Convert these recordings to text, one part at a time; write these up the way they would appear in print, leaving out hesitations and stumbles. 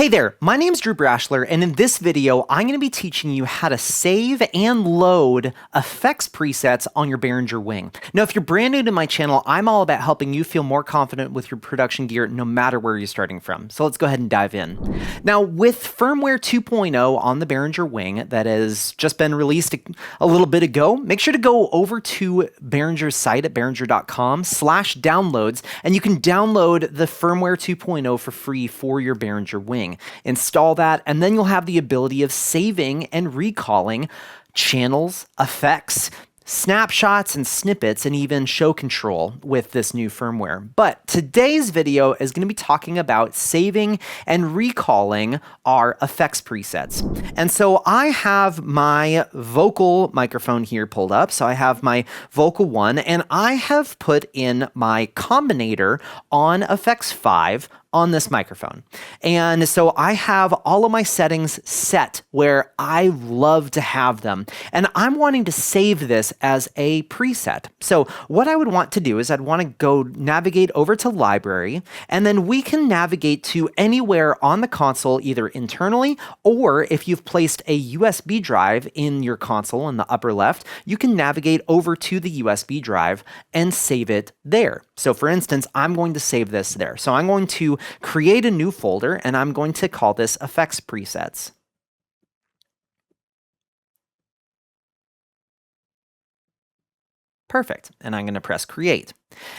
Hey there, my name's Brashler, and in this video, I'm going to be teaching you how to save and load effects presets on your Behringer wing. Now, if you're brand new to my channel, I'm all about helping you feel more confident with your production gear no matter where you're starting from. So let's go ahead and dive in. Now, with firmware 2.0 on the Behringer wing that has just been released a little bit ago, make sure to go over to Behringer's site at behringer.com/downloads, and you can download the firmware 2.0 for free for your Behringer wing. Install that, and then you'll have the ability of saving and recalling channels, effects, snapshots and snippets, and even show control with this new firmware. But today's video is going to be talking about saving and recalling our effects presets. And so I have my vocal microphone here pulled up. So I have my vocal 1, and I have put in my combinator on effects 5 on this microphone. And so I have all of my settings set where I love to have them. And I'm wanting to save this as a preset. So what I would want to do is I'd want to go navigate over to library, and then we can navigate to anywhere on the console, either internally, or if you've placed a USB drive in your console in the upper left, you can navigate over to the USB drive and save it there. So for instance, I'm going to save this there. So I'm going to create a new folder, and I'm going to call this Effects Presets. Perfect. And I'm going to press Create.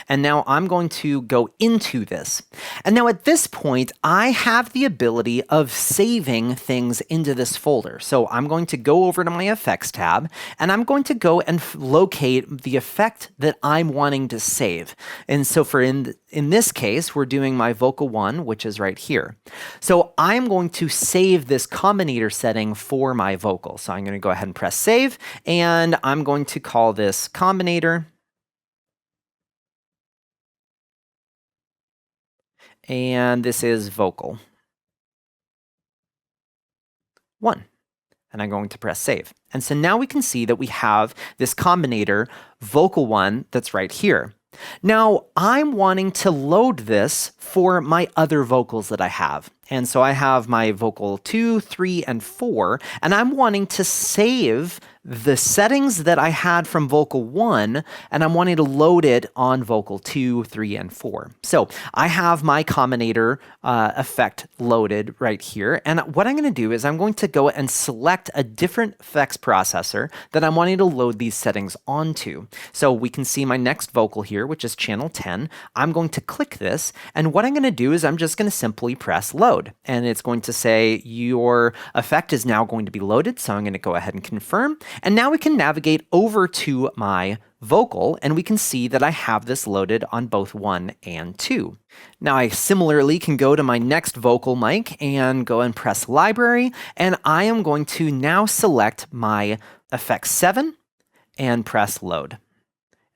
And now I'm going to go into this. And now at this point, I have the ability of saving things into this folder. So I'm going to go over to my Effects tab, and I'm going to go and locate the effect that I'm wanting to save. And so for in this case, we're doing my vocal 1, which is right here. So I'm going to save this combinator setting for my vocal. So I'm going to go ahead and press Save, and I'm going to call this combinator. And this is vocal 1. And I'm going to press Save. And so now we can see that we have this combinator vocal 1 that's right here. Now, I'm wanting to load this for my other vocals that I have. And so I have my vocal 2, 3, and 4, and I'm wanting to save the settings that I had from vocal 1, and I'm wanting to load it on vocal 2, 3, and 4. So I have my combinator effect loaded right here, and what I'm going to do is I'm going to go and select a different effects processor that I'm wanting to load these settings onto. So we can see my next vocal here, which is channel 10. I'm going to click this, and what I'm going to do is I'm just going to simply press load. And it's going to say your effect is now going to be loaded. So I'm going to go ahead and confirm. And now we can navigate over to my vocal, and we can see that I have this loaded on both 1 and 2. Now I similarly can go to my next vocal mic and go and press library, and I am going to now select my effect 7 and press load.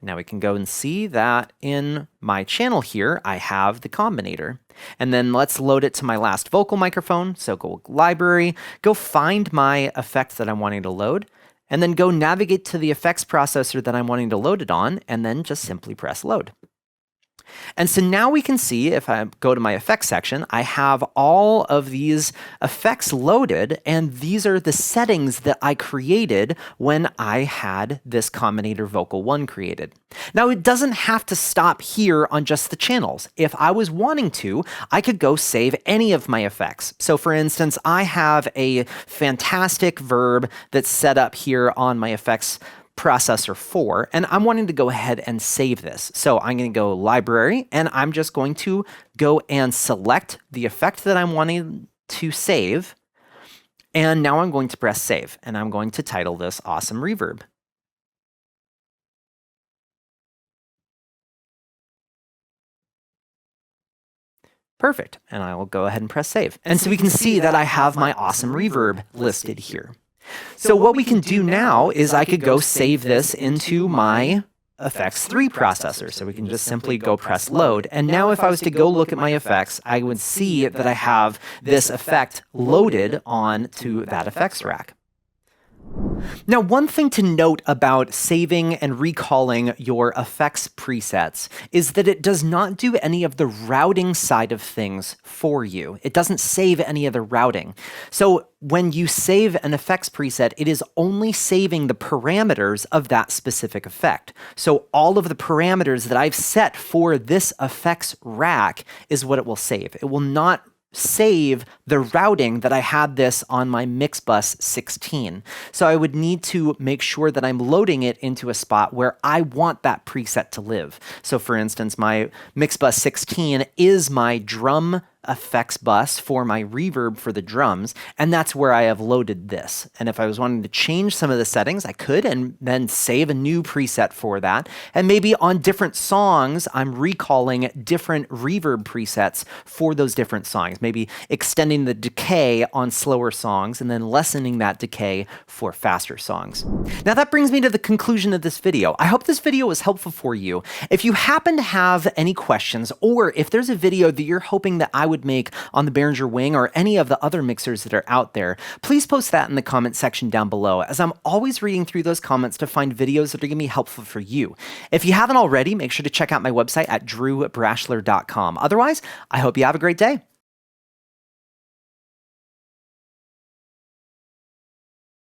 Now we can go and see that in my channel here, I have the combinator. And then let's load it to my last vocal microphone. So go library, go find my effect that I'm wanting to load, and then go navigate to the effects processor that I'm wanting to load it on, and then just simply press load. And so now we can see, if I go to my effects section, I have all of these effects loaded, and these are the settings that I created when I had this combinator vocal 1 created. Now it doesn't have to stop here on just the channels. If I was wanting to, I could go save any of my effects. So for instance, I have a fantastic verb that's set up here on my effects processor 4, and I'm wanting to go ahead and save this. So I'm going to go library, and I'm just going to go and select the effect that I'm wanting to save. And now I'm going to press save, and I'm going to title this Awesome Reverb. Perfect. And I will go ahead and press save. And so we can see that I have my Awesome Reverb listed here. So what we can do now is I could go save this into my effects 3 processor. So we can just simply go press load. And now if I was to go look at my effects, I would see that I have this effect loaded on to that effects rack. Now, one thing to note about saving and recalling your effects presets is that it does not do any of the routing side of things for you. It doesn't save any of the routing. So when you save an effects preset, it is only saving the parameters of that specific effect. So all of the parameters that I've set for this effects rack is what it will save. It will not save the routing that I had this on my mix bus 16. So I would need to make sure that I'm loading it into a spot where I want that preset to live. So for instance, my mix bus 16 is my drum effects bus for my reverb for the drums, and that's where I have loaded this. And if I was wanting to change some of the settings, I could, and then save a new preset for that. And maybe on different songs, I'm recalling different reverb presets for those different songs, maybe extending the decay on slower songs and then lessening that decay for faster songs. Now that brings me to the conclusion of this video. I hope this video was helpful for you. If you happen to have any questions, or if there's a video that you're hoping that I would make on the Behringer Wing or any of the other mixers that are out there, please post that in the comment section down below, as I'm always reading through those comments to find videos that are going to be helpful for you. If you haven't already, make sure to check out my website at drewbrashler.com. Otherwise, I hope you have a great day.